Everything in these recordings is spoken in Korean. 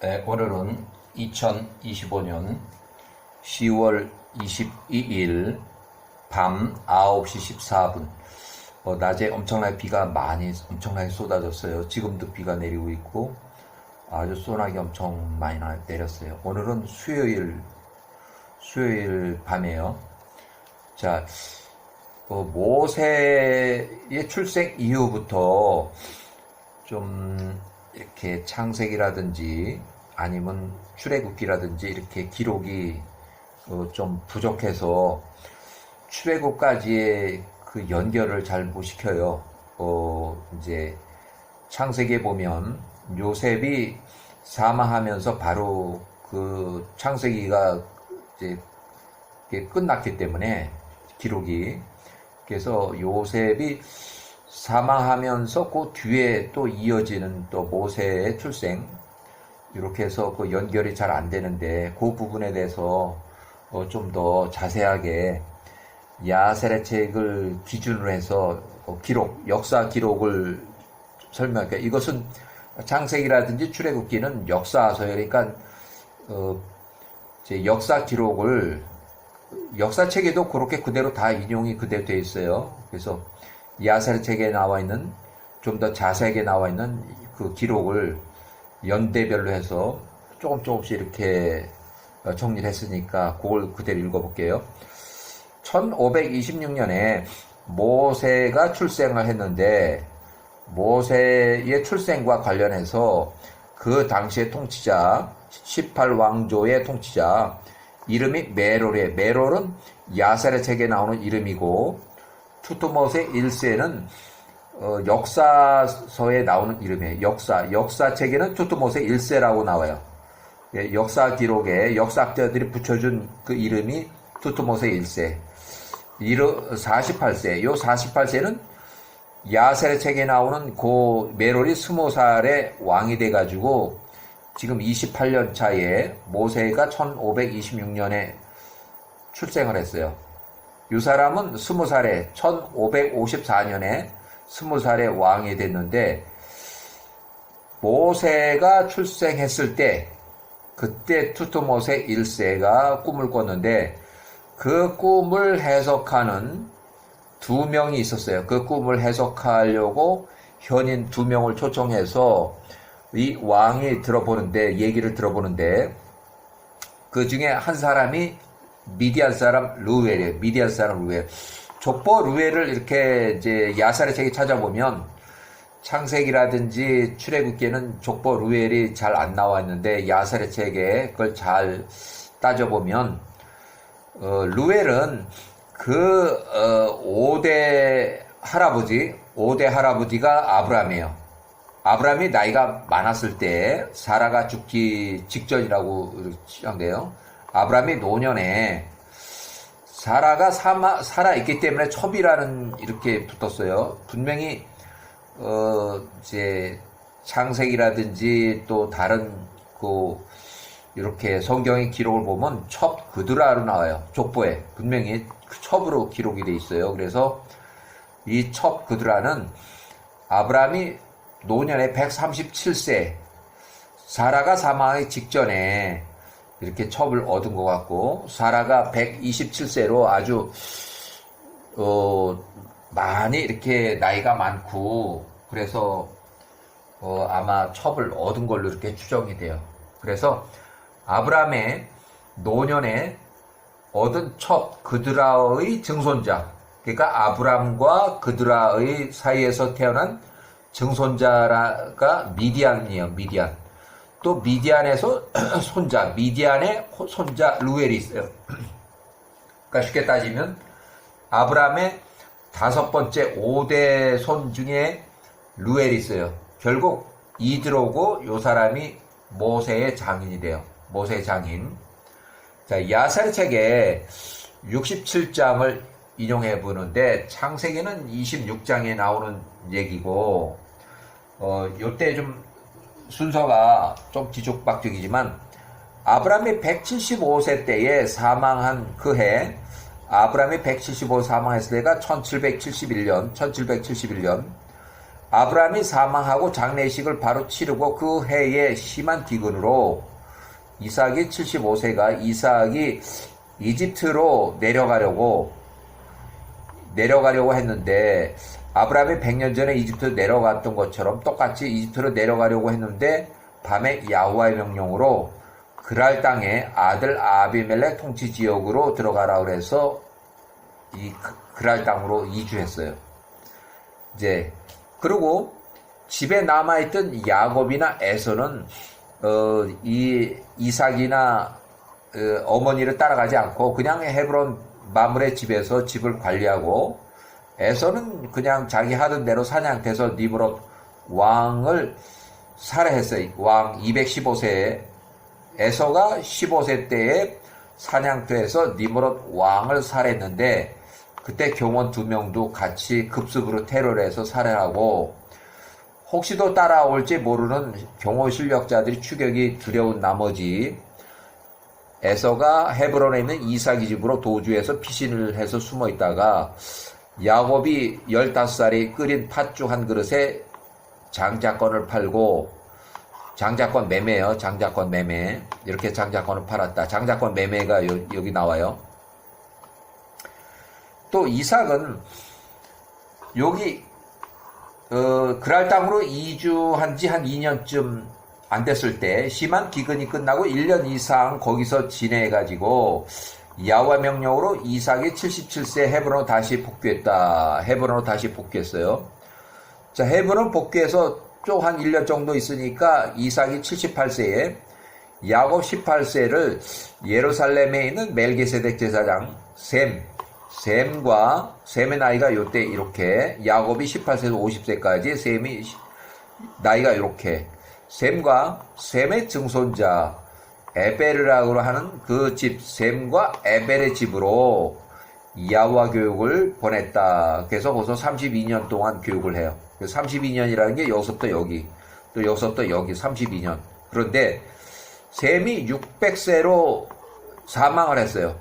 네, 오늘은 2025년 10월 22일 밤 9시 14분. 낮에 엄청나게 쏟아졌어요. 지금도 비가 내리고 있고 아주 소나기 엄청 많이 내렸어요. 오늘은 수요일 밤이에요. 자, 모세의 출생 이후부터 좀 이렇게 창세기라든지 아니면 출애굽기라든지 이렇게 기록이 좀 부족해서 출애굽까지의 그 연결을 잘 못 시켜요. 이제 창세기에 보면 요셉이 사망하면서 바로 그 창세기가 이제 끝났기 때문에 기록이, 그래서 요셉이 사망하면서 그 뒤에 또 이어지는 또 모세의 출생, 이렇게 해서 그 연결이 잘 안 되는데 그 부분에 대해서 좀 더 자세하게 야세의 책을 기준으로 해서 역사 기록을 설명할게요. 이것은 창세기라든지 출애굽기는 역사서예요. 그러니까 제 역사 기록을 역사책에도 그렇게 그대로 다 인용이 그대로 되어 있어요. 그래서 야세의 책에 나와 있는, 좀 더 자세하게 나와 있는 그 기록을 연대별로 해서 조금씩 이렇게 정리를 했으니까 그걸 그대로 읽어볼게요. 1526년에 모세가 출생을 했는데, 모세의 출생과 관련해서 그 당시의 통치자, 18왕조의 통치자 이름이 메롤이에요. 메롤은 야세의 책에 나오는 이름이고, 투트모세 1세는 역사서에 나오는 이름이에요. 역사책에는 투트모세 1세라고 나와요. 역사 기록에 역사학자들이 붙여준 그 이름이 투트모세 1세. 48세. 요 48세는 야셀의 책에 나오는 그 메롤이 20살에 왕이 돼가지고 지금 28년 차에 모세가 1526년에 출생을 했어요. 이 사람은 20살에 1554년에 20살에 왕이 됐는데, 모세가 출생했을 때 그때 투트모세 1세가 꿈을 꿨는데 그 꿈을 해석하는 두 명이 있었어요. 그 꿈을 해석하려고 현인 두 명을 초청해서 이 왕이 얘기를 들어보는데 그 중에 한 사람이 미디안 사람 루엘이에요. 미디안 사람 루엘. 족보 루엘을 이렇게 이제 야살의 책에 찾아보면 창세기라든지 출애굽기에는 족보 루엘이 잘 안 나와 있는데 야살의 책에 그걸 잘 따져보면 루엘은 그 5대 할아버지가 아브라함이에요. 아브라함이 나이가 많았을 때 사라가 죽기 직전이라고 주장돼요. 아브라함이 노년에 사라가 살아있기 때문에 첩이라는 이렇게 붙었어요. 분명히 이제 창세기라든지 또 다른 이렇게 성경의 기록을 보면 첩 그드라로 나와요. 족보에 분명히 첩으로 기록이 돼 있어요. 그래서 이 첩 그드라는 아브라함이 노년에 137세, 사라가 사망하기 직전에 이렇게 첩을 얻은 것 같고, 사라가 127세로 아주 많이 이렇게 나이가 많고, 그래서 아마 첩을 얻은 걸로 이렇게 추정이 돼요. 그래서 아브라함의 노년에 얻은 첩 그드라의 증손자, 그러니까 아브라함과 그드라의 사이에서 태어난 증손자가 미디안이에요. 미디안. 또 미디안에서 미디안의 손자 루엘이 있어요. 그러니까 쉽게 따지면 아브라함의 5번째 5대 손 중에 루엘이 있어요. 결국 이드로고 요 사람이 모세의 장인이 돼요. 모세의 장인. 자, 야살의 책에 67장을 인용해 보는데 창세기는 26장에 나오는 얘기고, 요때 좀 순서가 좀 뒤죽박죽이지만 아브라함이 175세 때에 사망한 그 해, 아브라함이 175 사망했을 때가 1771년 아브라함이 사망하고 장례식을 바로 치르고 그 해에 심한 기근으로 이삭이 75세가 이삭이 이집트로 내려가려고 했는데 아브라함이 100년 전에 이집트 내려갔던 것처럼 똑같이 이집트로 내려가려고 했는데 밤에 야호와의 명령으로 그랄 땅에 아들 아비멜렉 통치 지역으로 들어가라 그래서 이 그랄 땅으로 이주했어요. 이제 그리고 집에 남아있던 야곱이나 에서는 이 이삭이나 어머니를 따라가지 않고 그냥 헤브론 마물의 집에서 집을 관리하고 에서는 그냥 자기 하던 대로 사냥돼서 니므롯 왕을 살해했어요. 왕 215세에 에서가 15세 때에 사냥터에서 니므롯 왕을 살해했는데 그때 경원 2명도 같이 급습으로 테러를 해서 살해하고 혹시도 따라올지 모르는 경호 실력자들이 추격이 두려운 나머지 에서가 헤브론에 있는 이삭의 집으로 도주해서 피신을 해서 숨어 있다가 야곱이 15살이 끓인 팥죽 한 그릇에 장자권을 팔고 장자권 매매요. 장자권 매매. 이렇게 장자권을 팔았다. 장자권 매매가 여기 나와요. 또 이삭은 여기 그랄 땅으로 이주한 지 한 2년쯤 안 됐을 때 심한 기근이 끝나고 1년 이상 거기서 지내가지고 야호와 명령으로 이삭이 77세 헤브론으로 다시 복귀했다. 헤브론으로 다시 복귀했어요. 자, 헤브론 복귀해서 좀 한 1년 정도 있으니까 이삭이 78세에 야곱 18세를 예루살렘에 있는 멜기세덱 제사장 셈의 나이가 요때 이렇게 야곱이 18세에서 50세까지 셈이 나이가 이렇게 셈과 셈의 증손자 에베르라고 하는 그 집 셈과 에벨의 집으로 야호와 교육을 보냈다. 그래서 벌써 32년 동안 교육을 해요. 32년이라는 게 여기서부터 여기 또 여기서부터 여기 32년. 그런데 셈이 600세로 사망을 했어요.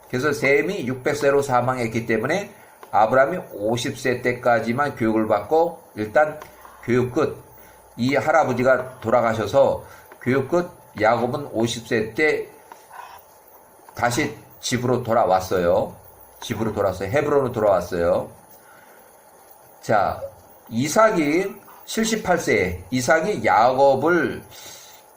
그래서 셈이 600세로 사망했기 때문에 아브라함이 50세 때까지만 교육을 받고 일단 교육 끝. 이 할아버지가 돌아가셔서 교육 끝. 야곱은 50세 때 다시 집으로 돌아왔어요. 헤브론으로 돌아왔어요. 자, 이삭이 78세에 이삭이 야곱을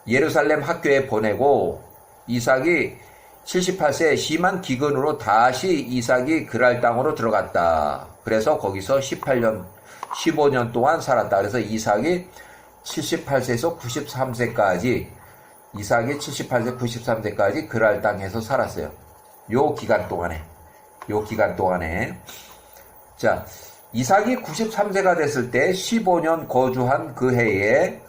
예루살렘 학교에 보내고 이삭이 78세에 심한 기근으로 다시 이삭이 그랄 땅으로 들어갔다. 그래서 거기서 15년 동안 살았다. 그래서 이삭이 78세에서 93세까지 이삭이 78세, 93세까지 그랄 땅에서 살았어요. 요 기간 동안에. 자, 이삭이 93세가 됐을 때 15년 거주한 그 해에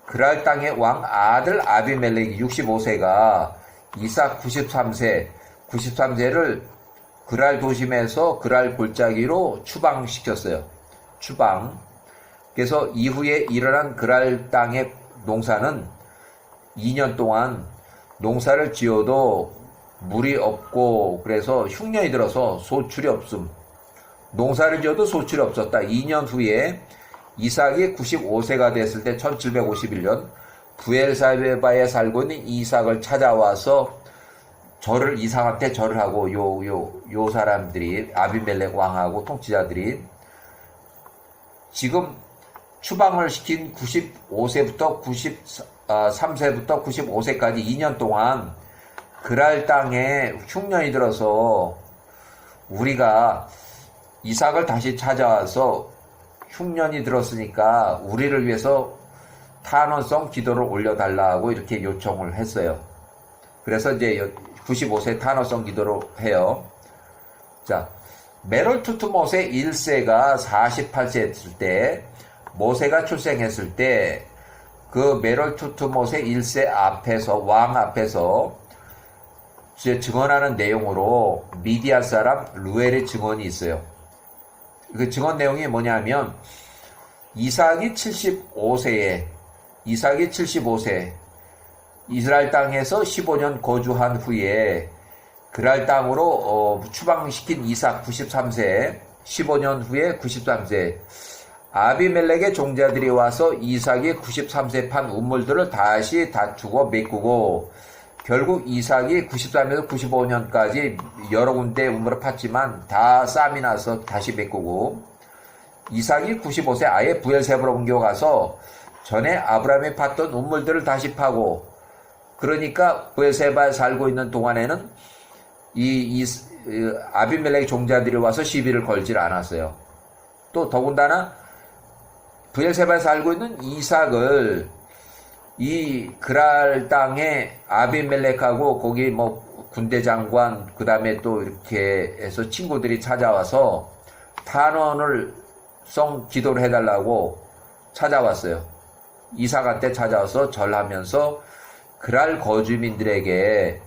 그랄 땅의 왕 아들 아비멜렉이 65세가 이삭 93세를 그랄 도심에서 그랄 골짜기로 추방시켰어요. 그래서 이후에 일어난 그랄 땅의 농사는 2년 동안 농사를 지어도 물이 없고 그래서 흉년이 들어서 소출이 없음. 농사를 지어도 소출이 없었다. 2년 후에 이삭이 95세가 됐을 때 1751년 부엘사베바에 살고 있는 이삭을 찾아와서 이삭한테 절을 하고 요 사람들이 아비멜렉 왕하고 통치자들이 지금 추방을 시킨 93세부터 95세까지 2년 동안 그랄 땅에 흉년이 들어서 우리가 이삭을 다시 찾아와서 흉년이 들었으니까 우리를 위해서 탄원성 기도를 올려달라고 이렇게 요청을 했어요. 그래서 이제 95세 탄원성 기도를 해요. 자, 메롤투투못의 1세가 48세였을 때 모세가 출생했을 때 그 메롤투투못의 1세 앞에서 왕 앞에서 증언하는 내용으로 미디안 사람 루엘의 증언이 있어요. 그 증언 내용이 뭐냐면 이삭이 75세 이스라엘 땅에서 15년 거주한 후에 그랄 땅으로 추방시킨 이삭 93세 15년 후에 93세. 아비멜렉의 종자들이 와서 이삭이 93세 판 우물들을 다시 다투고 메꾸고, 결국 이삭이 93에서 95년까지 여러 군데 우물을 팠지만 다 쌈이 나서 다시 메꾸고, 이삭이 95세 아예 부엘세바로 옮겨가서 전에 아브라함이 팠던 우물들을 다시 파고, 그러니까 부엘세바에 살고 있는 동안에는 아비멜렉 종자들이 와서 시비를 걸질 않았어요. 또 더군다나 부엘세바에 살고 있는 이삭을 이 그랄 땅에 아비멜렉하고 거기 뭐 군대 장관 그 다음에 또 이렇게 해서 친구들이 찾아와서 탄원성 기도를 해달라고 찾아왔어요. 이삭한테 찾아와서 절하면서 그랄 거주민들에게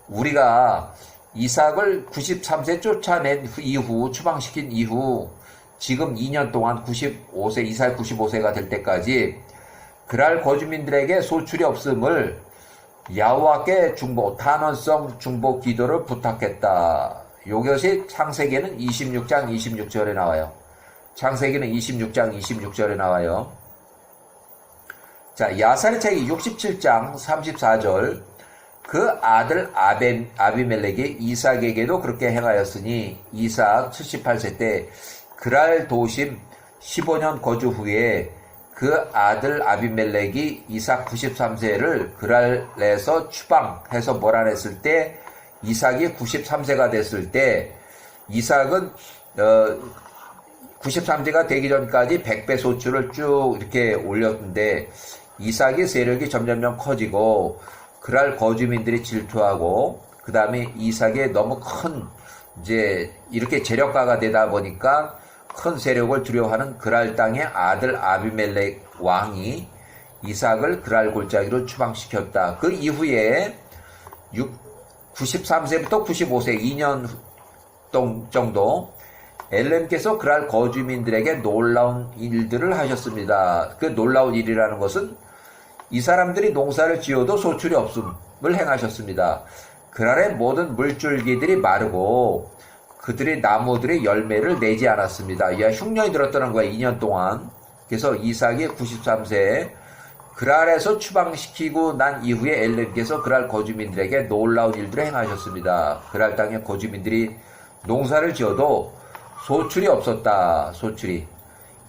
우리가 이삭을 93세 쫓아낸 이후, 추방시킨 이후 지금 2년 동안 95세, 이삭 95세가 될 때까지 그랄 거주민들에게 소출이 없음을 야호와께 탄원성 중보 기도를 부탁했다. 이것이 창세기에는 26장 26절에 나와요. 창세기는 26장 26절에 나와요. 자, 야살의 책이 67장 34절. 그 아들 아비멜렉이 이삭에게도 그렇게 행하였으니 이삭 78세 때 그랄 도심 15년 거주 후에 그 아들 아비멜렉이 이삭 93세를 그랄에서 추방해서 몰아냈을 때 이삭이 93세가 됐을 때 이삭은 93세가 되기 전까지 100배 소출을 쭉 이렇게 올렸는데 이삭의 세력이 점점 커지고 그랄 거주민들이 질투하고 그 다음에 이삭의 너무 큰 이제 이렇게 재력가가 되다 보니까 큰 세력을 두려워하는 그랄 땅의 아들 아비멜렉 왕이 이삭을 그랄 골짜기로 추방시켰다. 그 이후에 93세부터 95세 2년 정도 엘렘께서 그랄 거주민들에게 놀라운 일들을 하셨습니다. 그 놀라운 일이라는 것은 이 사람들이 농사를 지어도 소출이 없음을 행하셨습니다. 그랄의 모든 물줄기들이 마르고 그들의 나무들의 열매를 내지 않았습니다. 이 흉년이 들었다는 거야, 2년 동안. 그래서 이삭이 93세에 그랄에서 추방시키고 난 이후에 엘렘께서 그랄 거주민들에게 놀라운 일들을 행하셨습니다. 그랄 땅의 거주민들이 농사를 지어도 소출이 없었다. 소출이.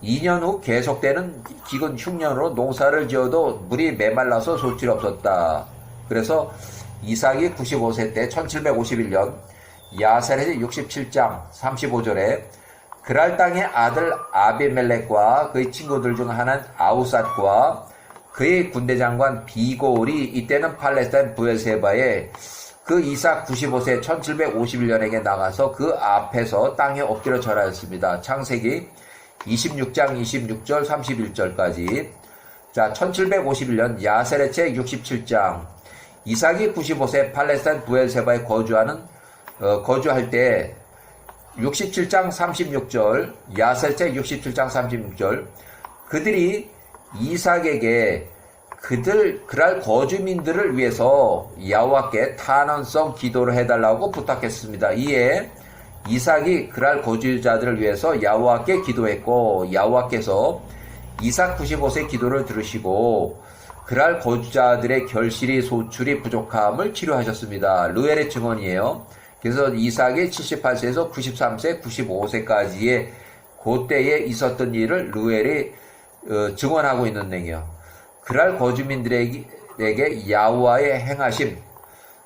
2년 후 계속되는 기근 흉년으로 농사를 지어도 물이 메말라서 소출이 없었다. 그래서 이삭이 95세 때 1751년 야살의 67장 35절에 그랄 땅의 아들 아비멜렉과 그의 친구들 중 하나인 아우삿과 그의 군대 장관 비골이 이때는 팔레스타인 부엘세바에 그 이삭 95세 1751년에게 나가서 그 앞에서 땅에 엎드려 절하였습니다. 창세기 26장 26절 31절까지. 자, 1751년 야셀의 책 67장. 이삭이 95세 팔레스타인 부엘세바에 거주할 때 67장 36절, 야셀 책 67장 36절. 그들이 이삭에게 그랄 거주민들을 위해서 야호와께 탄원성 기도를 해달라고 부탁했습니다. 이에 이삭이 그랄 거주자들을 위해서 야호와께 기도했고 야호와께서 이삭 95세 기도를 들으시고 그랄 거주자들의 결실이 소출이 부족함을 치료하셨습니다. 르웰의 증언이에요. 그래서 이삭이 78세에서 93세, 95세까지의 그때에 있었던 일을 르웰이 증언하고 있는 내용이에요. 그랄 거주민들에게 야호와의 행하심,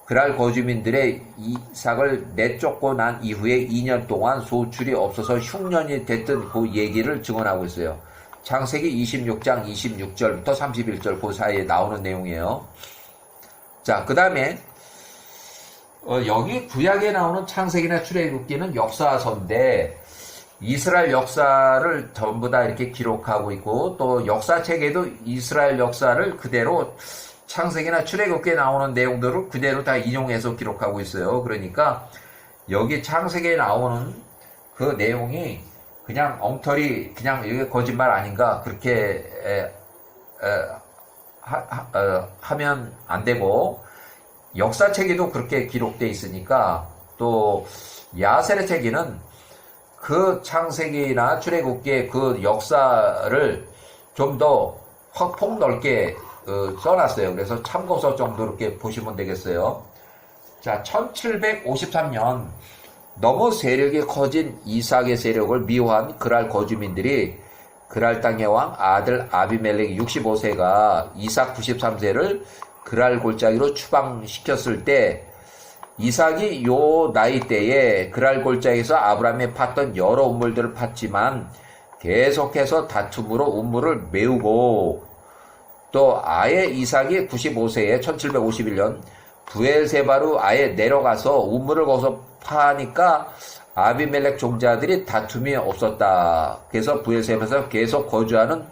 그랄 거주민들의 이삭을 내쫓고 난 이후에 2년 동안 소출이 없어서 흉년이 됐던 그 얘기를 증언하고 있어요. 창세기 26장 26절부터 31절 그 사이에 나오는 내용이에요. 자, 그 다음에 여기 구약에 나오는 창세기나 출애굽기는 역사서인데 이스라엘 역사를 전부 다 이렇게 기록하고 있고 또 역사책에도 이스라엘 역사를 그대로 창세기나 출애굽기에 나오는 내용들을 그대로 다 인용해서 기록하고 있어요. 그러니까 여기 창세기에 나오는 그 내용이 그냥 엉터리 그냥 이게 거짓말 아닌가 그렇게 하면 안 되고 역사책에도 그렇게 기록되어 있으니까 또 야셀의 책에는 그 창세기나 출애굽기의 그 역사를 좀 더 확 폭넓게 써놨어요. 그래서 참고서 정도 이렇게 보시면 되겠어요. 자, 1753년 너무 세력이 커진 이삭의 세력을 미워한 그랄 거주민들이 그랄 땅의 왕 아들 아비멜렉 65세가 이삭 93세를 그랄 골짜기로 추방시켰을 때 이삭이 요 나이 때에 그랄 골짜기에서 아브라함이 팠던 여러 우물들을 팠지만 계속해서 다툼으로 우물을 메우고 또 아예 이삭이 95세에 1751년 부엘세바로 아예 내려가서 우물을 거기서 파니까 아비멜렉 종자들이 다툼이 없었다. 그래서 부엘세바에서 계속 거주하는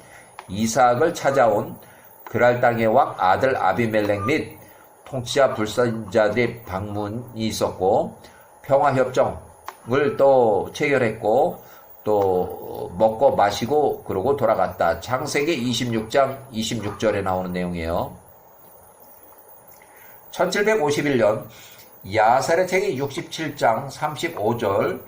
이삭을 찾아온 그랄 땅의 왕 아들 아비멜렉 및 통치자 불선자들의 방문이 있었고 평화협정을 또 체결했고 또 먹고 마시고 그러고 돌아갔다. 창세기 26장 26절에 나오는 내용이에요. 1751년 야살의 책이 67장 35절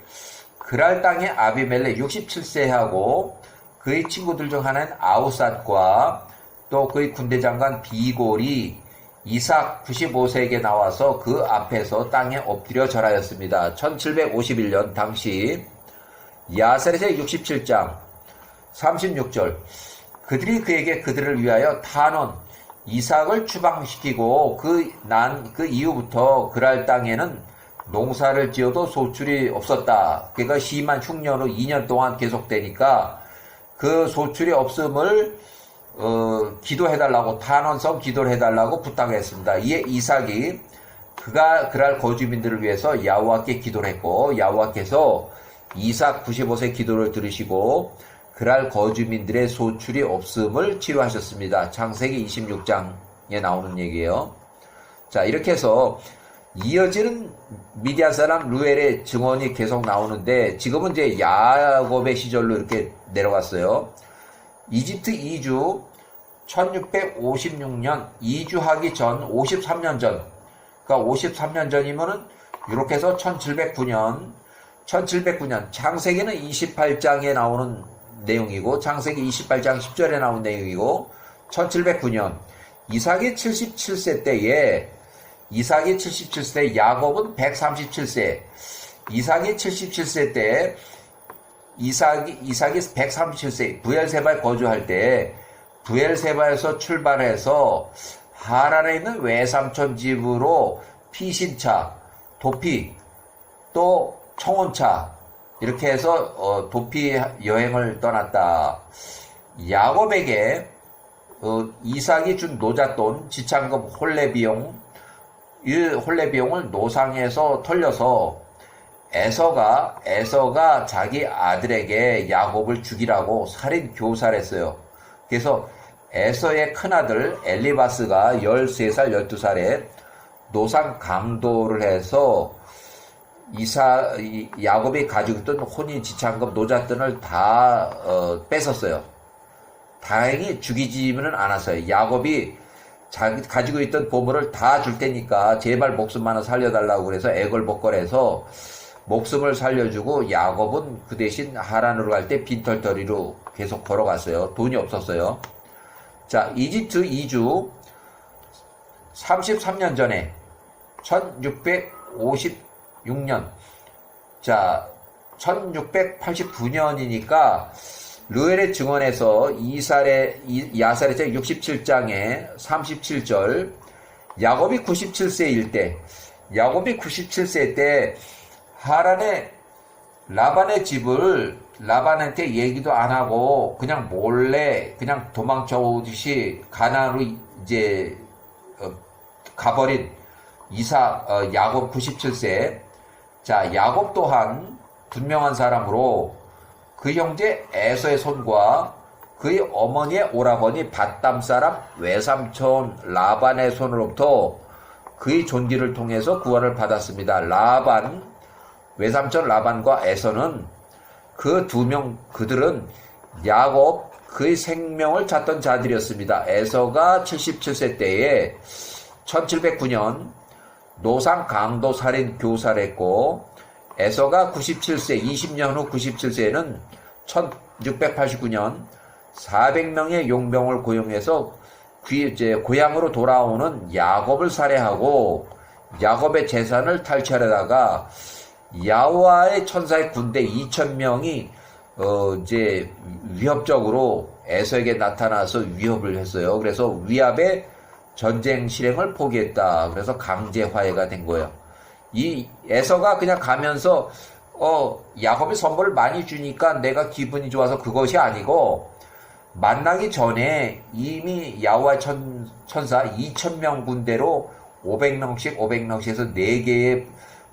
그랄 땅의 아비멜렉 67세하고 그의 친구들 중 하나인 아우삿과 또 그의 군대장관 비골이 이삭 95세에게 나와서 그 앞에서 땅에 엎드려 절하였습니다. 1751년 당시 야세렛의 67장 36절 그들이 그에게 그들을 위하여 탄원 이삭을 추방시키고 그 이후부터 그랄 땅에는 농사를 지어도 소출이 없었다. 그러니까 심한 흉년 후 2년 동안 계속되니까 그 소출이 없음을 기도해달라고 탄원성 기도를 해달라고 부탁했습니다. 이에 이삭이 그가 그랄 거주민들을 위해서 야호와께 기도를 했고 야호와께서 이삭 95세 기도를 들으시고 그랄 거주민들의 소출이 없음을 치료하셨습니다. 창세기 26장에 나오는 얘기예요. 자, 이렇게 해서 이어지는 미디안 사람 루엘의 증언이 계속 나오는데 지금은 이제 야곱의 시절로 이렇게 내려갔어요. 이집트 이주 1656년 이주하기 전 53년 전 그러니까 53년 전이면은 이렇게 해서 1709년 창세기는 28장에 나오는 내용이고 창세기 28장 10절에 나온 내용이고 1709년 이삭이 77세 때에 야곱은 137세 이삭이 77세 때 이삭이 137세 부엘세바에 거주할 때 부엘세바에서 출발해서 하란에 있는 외삼촌 집으로 피신차, 도피, 또 청혼차 이렇게 해서 도피 여행을 떠났다. 야곱에게 이삭이 준 노잣돈, 지참금, 혼례비용, 이 혼례비용을 노상에서 털려서 에서가 자기 아들에게 야곱을 죽이라고 살인 교사를 했어요. 그래서 에서의 큰아들 엘리바스가 13살, 12살에 노상 강도를 해서 야곱이 가지고 있던 혼인 지참금 노잣돈을 다 뺏었어요. 다행히 죽이지는 않았어요. 야곱이 가지고 있던 보물을 다 줄 테니까 제발 목숨만은 살려달라고 그래서 애걸복걸해서 목숨을 살려주고 야곱은 그 대신 하란으로 갈 때 빈털터리로 계속 걸어갔어요. 돈이 없었어요. 자, 이집트 이주 33년 전에 1656년 자 1689년이니까 르엘의 증언에서 야살의 책 67장에 37절 야곱이 97세일 때 하란의 라반의 집을 라반한테 얘기도 안 하고 그냥 몰래 그냥 도망쳐 오듯이 가나안으로 이제 가버린 야곱 97세. 자, 야곱 또한 분명한 사람으로 그 형제 에서의 손과 그의 어머니의 오라버니 밧담 사람 외삼촌 라반의 손으로부터 그의 존귀를 통해서 구원을 받았습니다. 외삼촌 라반과 에서는 그들은 야곱 그의 생명을 찾던 자들이었습니다. 에서가 77세 때에 1709년 노상 강도 살인 교사를 했고 에서가 97세, 20년 후 97세는 1689년 400명의 용병을 고용해서 고향으로 돌아오는 야곱을 살해하고 야곱의 재산을 탈취하려다가 야호와의 천사의 군대 2,000명이 위협적으로 에서에게 나타나서 위협을 했어요. 그래서 위압의 전쟁 실행을 포기했다. 그래서 강제 화해가 된 거예요. 이 에서가 그냥 가면서 야곱이 선물을 많이 주니까 내가 기분이 좋아서 그것이 아니고 만나기 전에 이미 야호와 천사 2,000명 군대로 500명씩 해서 4개의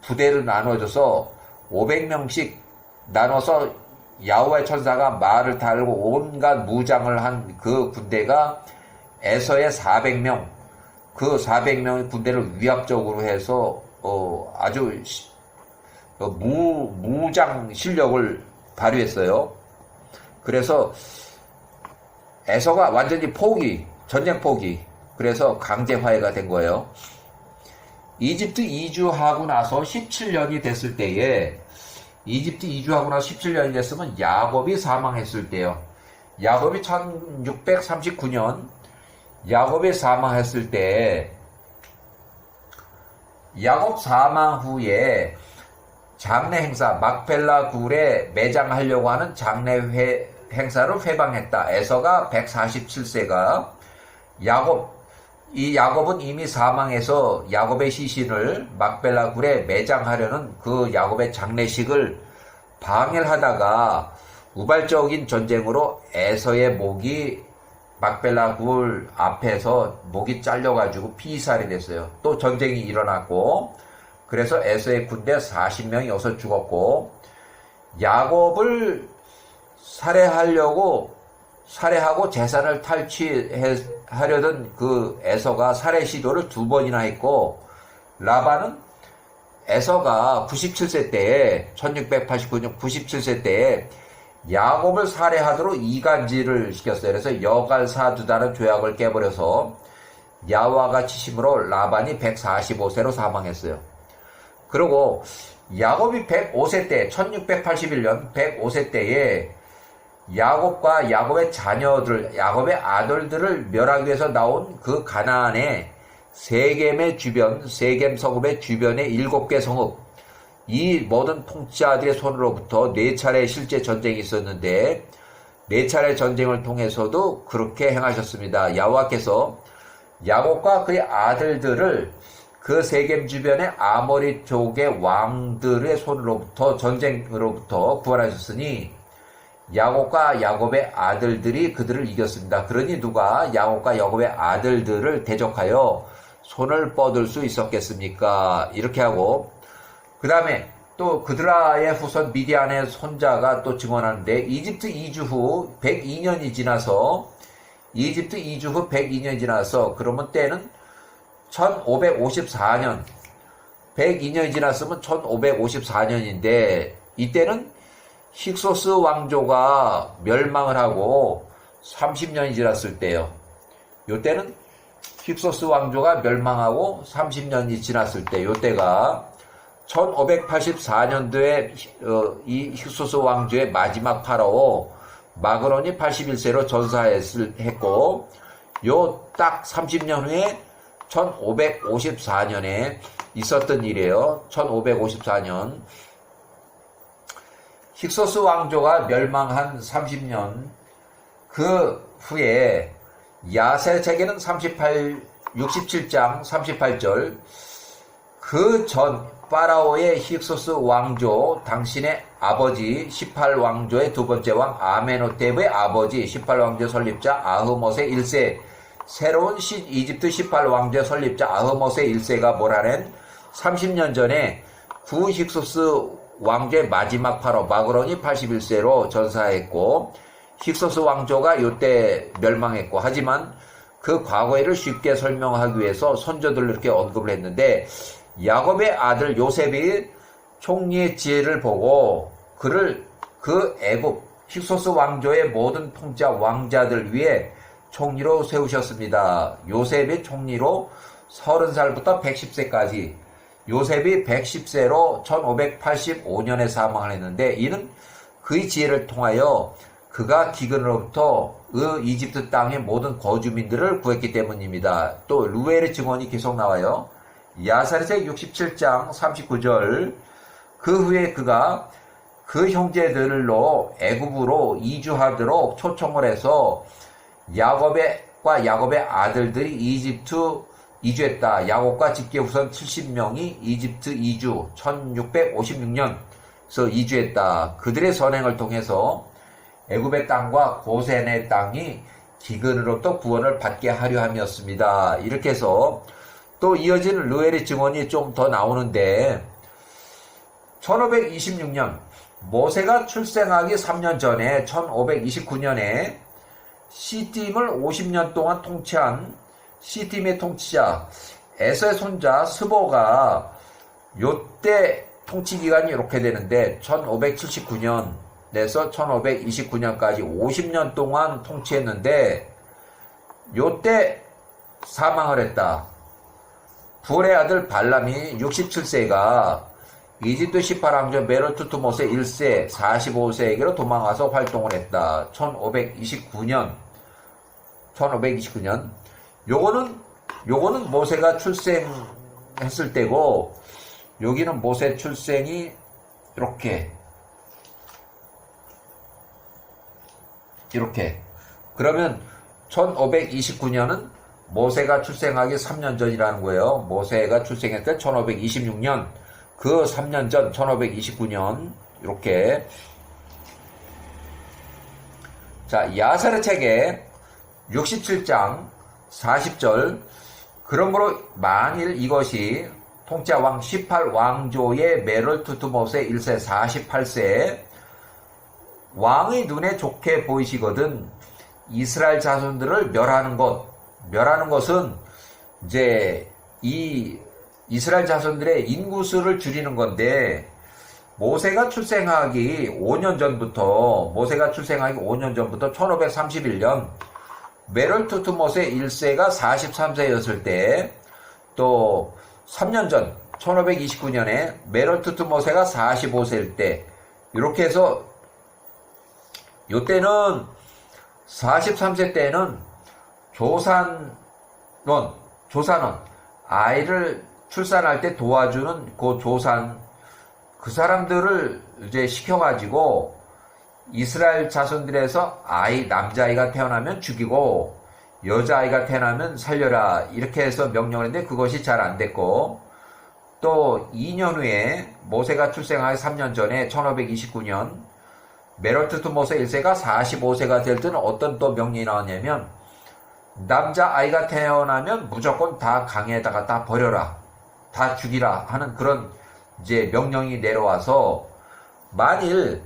부대를 나눠줘서 500명씩 나눠서 야호와의 천사가 말을 달고 온갖 무장을 한 그 군대가 에서의 400명, 그 400명의 군대를 위압적으로 해서 아주 무장 실력을 발휘했어요. 그래서 에서가 완전히 전쟁 포기. 그래서 강제 화해가 된 거예요. 이집트 이주하고 나서 17년이 됐을 때에 이집트 이주하고 나서 17년이 됐으면 야곱이 사망했을 때요. 야곱이 1639년 야곱이 사망했을 때 야곱 사망 후에 장례 행사 막펠라 굴에 매장하려고 하는 장례 행사를 회방했다. 에서가 147세가 야곱은 이미 사망해서 야곱의 시신을 막벨라 굴에 매장하려는 그 야곱의 장례식을 방해를 하다가 우발적인 전쟁으로 에서의 목이 막벨라 굴 앞에서 목이 잘려가지고 피살이 됐어요. 또 전쟁이 일어났고 그래서 에서의 군대 40명이 어서 죽었고 야곱을 살해하고 재산을 탈취하려던 그 에서가 살해 시도를 2번이나 했고 라반은 에서가 97세 때에 1689년 97세 때에 야곱을 살해하도록 이간질을 시켰어요. 그래서 여갈사두다는 조약을 깨버려서 야호와가 치심으로 라반이 145세로 사망했어요. 그리고 야곱이 105세 때 1681년 105세 때에 야곱과 야곱의 자녀들, 야곱의 아들들을 멸하기 위해서 나온 그 가나안의 세겜의 주변, 세겜 성읍의 주변의 7개 성읍, 이 모든 통치자들의 손으로부터 4차례 실제 전쟁이 있었는데 4차례 전쟁을 통해서도 그렇게 행하셨습니다. 야호와께서 야곱과 그의 아들들을 그 세겜 주변의 아모리 족의 왕들의 손으로부터 전쟁으로부터 구원하셨으니 야곱과 야곱의 아들들이 그들을 이겼습니다. 그러니 누가 야곱과 야곱의 아들들을 대적하여 손을 뻗을 수 있었겠습니까? 이렇게 하고 그 다음에 또 그드라의 후손 미디안의 손자가 또 증언하는데 이집트 이주 후 102년이 지나서 그러면 때는 1554년 102년이 지났으면 1554년인데 이때는 힉소스 왕조가 멸망을 하고 30년이 지났을 때요. 요때는 힉소스 왕조가 멸망하고 30년이 지났을 때 요때가 1584년도에 이 힉소스 왕조의 마지막 파라오 마그론이 81세로 전사했고 요 딱 30년 후에 1554년에 있었던 일이에요. 1554년 힉소스 왕조가 멸망한 30년 그 후에 야세책에는 67장 38절 그 전 파라오의 힉소스 왕조 당신의 아버지 18왕조의 두 번째 왕 아메노텝의 아버지 18왕조 설립자 아흐못의 1세 새로운 이집트 18왕조 설립자 아흐못의 1세가 뭐라는 30년 전에 구 힉소스 왕조의 마지막 파라오 마그론이 81세로 전사했고 힉소스 왕조가 이때 멸망했고 하지만 그 과거를 쉽게 설명하기 위해서 선조들을 이렇게 언급을 했는데 야곱의 아들 요셉이 총리의 지혜를 보고 그를 그 애굽 힉소스 왕조의 모든 통치자 왕자들 위해 총리로 세우셨습니다. 요셉이 총리로 30살부터 110세까지 요셉이 110세로 1585년에 사망을 했는데 이는 그의 지혜를 통하여 그가 기근으로부터 그 이집트 땅의 모든 거주민들을 구했기 때문입니다. 또 루엘의 증언이 계속 나와요. 야사렛의 67장 39절 그 후에 그가 그 형제들로 애굽으로 이주하도록 초청을 해서 야곱의 아들들이 이집트 이주했다. 야곱과 직계 후손 70명이 이집트 이주 1656년에서 이주했다. 그들의 선행을 통해서 애굽의 땅과 고센의 땅이 기근으로부터 구원을 받게 하려 함이었습니다. 이렇게 해서 또 이어지는 르웰의 증언이 좀 더 나오는데 1526년 모세가 출생하기 3년 전에 1529년에 시팀을 50년 동안 통치한 시팀의 통치자 에서의 손자 스보가 요때 통치 기간이 이렇게 되는데 1579년에서 1529년까지 50년 동안 통치했는데 요때 사망을 했다. 불의 아들 발람이 67세가 이집트 18왕조 메르투트모세 1세 45세에게로 도망가서 활동을 했다. 1529년. 요거는 모세가 출생했을 때고, 여기는 모세 출생이 이렇게. 그러면 1529년은 모세가 출생하기 3년 전이라는 거예요. 모세가 출생했을 때 1526년. 그 3년 전 1529년 이렇게. 자, 야사렛 책에 67장 40절 그러므로 만일 이것이 통치자 왕 18왕조의 메르투트모세 1세 48세 왕의 눈에 좋게 보이시거든 이스라엘 자손들을 멸하는 것은 이제 이 이스라엘 자손들의 인구수를 줄이는 건데 모세가 출생하기 5년 전부터 1531년 메르투트모세 1세가 43세였을 때 또 3년 전 1529년에 메르투트모세가 45세일 때 이렇게 해서 요때는 43세 때는 조산원 아이를 출산할 때 도와주는 그 조산 그 사람들을 이제 시켜가지고 이스라엘 자손들에서 남자아이가 태어나면 죽이고 여자아이가 태어나면 살려라 이렇게 해서 명령을 했는데 그것이 잘 안 됐고 또 2년 후에 모세가 출생하기 3년 전에 1529년 메르투트모세 1세가 45세가 될 때는 어떤 또 명령이 나왔냐면 남자아이가 태어나면 무조건 다 강에다가 다 버려라 다 죽이라 하는 그런 이제 명령이 내려와서 만일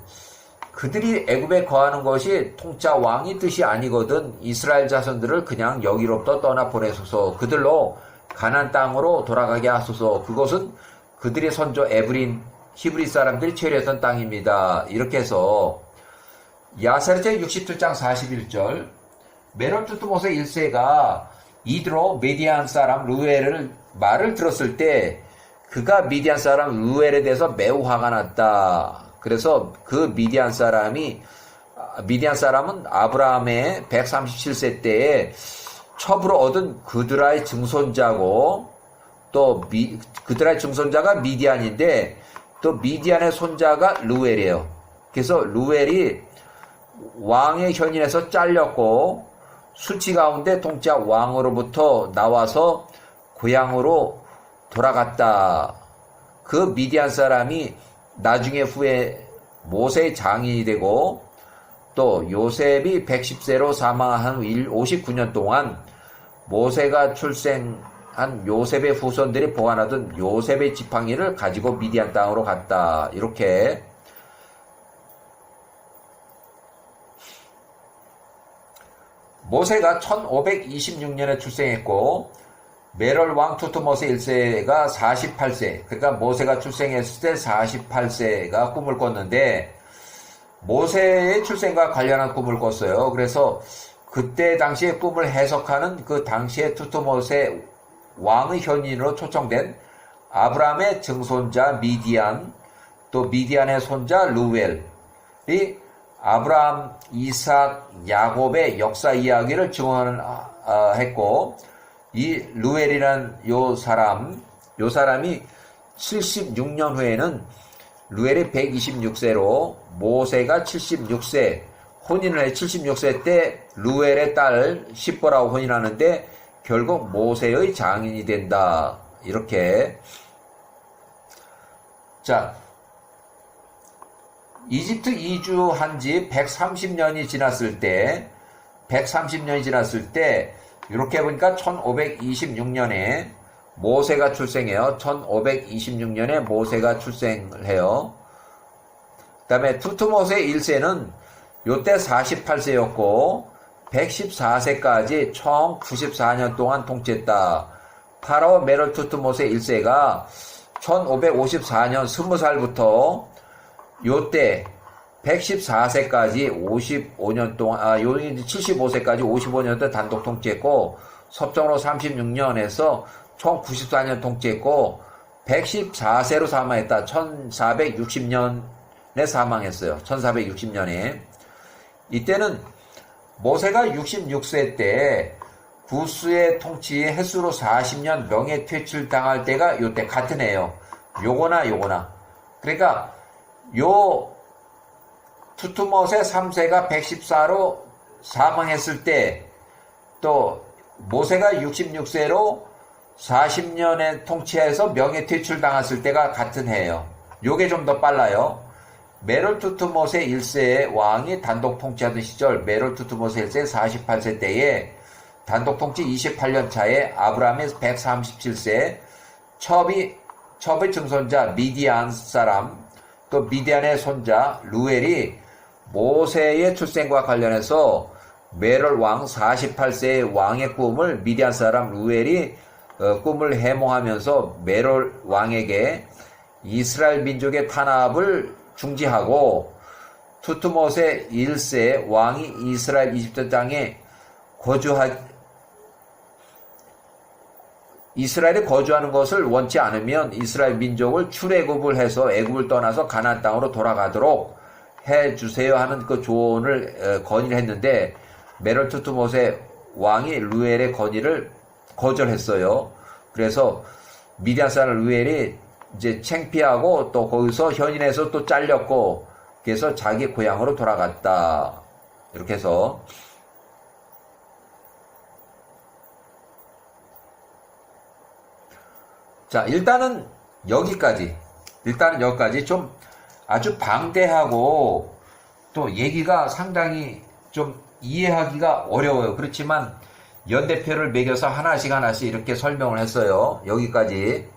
그들이 애굽에 거하는 것이 통짜 왕의 뜻이 아니거든 이스라엘 자손들을 그냥 여기로부터 떠나 보내소서 그들로 가나안 땅으로 돌아가게 하소서 그것은 그들의 선조 에브린 히브리 사람들이 체류했던 땅입니다. 이렇게 해서 야사렛 67장 41절 메르투트모세 1세가 이드로 미디안 사람 루엘을 말을 들었을 때 그가 미디안 사람 루엘에 대해서 매우 화가 났다. 그래서 그 미디안 사람은 아브라함의 137세 때에 첩으로 얻은 그드라의 증손자고 또 그드라의 증손자가 미디안인데 또 미디안의 손자가 루엘이에요. 그래서 루엘이 왕의 현인에서 잘렸고 수치 가운데 통치자 왕으로부터 나와서 고향으로 돌아갔다. 그 미디안 사람이 나중에 후에 모세의 장인이 되고 또 요셉이 110세로 사망한 59년 동안 모세가 출생한 요셉의 후손들이 보관하던 요셉의 지팡이를 가지고 미디안 땅으로 갔다. 이렇게 모세가 1526년에 출생했고 메럴 왕 투트모세 1세가 48세 그러니까 모세가 출생했을 때 48세가 꿈을 꿨는데 모세의 출생과 관련한 꿈을 꿨어요. 그래서 그때 당시에 꿈을 해석하는 그 당시에 투트모세 왕의 현인으로 초청된 아브라함의 증손자 미디안, 또 미디안의 손자 루엘이 아브라함, 이삭, 야곱의 역사 이야기를 증언했고, 이 루엘이란 요 사람이 76년 후에는 루엘이 126세로 모세가 76세 혼인을 해. 76세 때 루엘의 딸 십보라고 혼인하는데 결국 모세의 장인이 된다. 이렇게. 자, 이집트 이주한 지 130년이 지났을 때 이렇게 보니까 1526년에 모세가 출생해요. 1526년에 모세가 출생을 해요. 그 다음에 투트모세 1세는 요때 48세였고 114세까지 총 94년 동안 통치했다. 파라오 메롤 투트모세 1세가 1554년 20살부터 요때 114세까지 55년 동안, 75세까지 55년 동안 단독 통치했고, 섭정으로 36년에서 총 94년 통치했고, 114세로 사망했다. 1460년에 사망했어요. 1460년에. 이때는 모세가 66세 때 구스의 통치 횟수로 40년 명예퇴출 당할 때가 요때 같은 해요. 요거나. 그러니까 요 투트모세 3세가 114로 사망했을 때 또 모세가 66세로 40년의 통치해서 명예퇴출 당했을 때가 같은 해예요. 요게 좀 더 빨라요. 메롤 투트모세 1세의 왕이 단독 통치하던 시절 메롤 투트모세 1세 48세 때에 단독 통치 28년 차에 아브라함의 137세 첩의 증손자 미디안 사람 또 미디안의 손자 루엘이 모세의 출생과 관련해서 메롤 왕 48세의 왕의 꿈을 미디안 사람 루엘이 꿈을 해몽하면서 메롤 왕에게 이스라엘 민족의 탄압을 중지하고 투트모세 1세 왕이 이스라엘 이집트 땅에 이스라엘이 거주하는 것을 원치 않으면 이스라엘 민족을 출애굽을 해서 애굽을 떠나서 가나안 땅으로 돌아가도록 해주세요 하는 그 조언을 건의를 했는데 메롤 투트모세 왕이 루엘의 건의를 거절했어요. 그래서 미디안 사람 루엘이 이제 창피하고 또 거기서 현인에서 또 잘렸고 그래서 자기 고향으로 돌아갔다. 이렇게 해서 자, 일단은 여기까지 좀 아주 방대하고 또 얘기가 상당히 좀 이해하기가 어려워요. 그렇지만 연대표를 매겨서 하나씩 이렇게 설명을 했어요. 여기까지.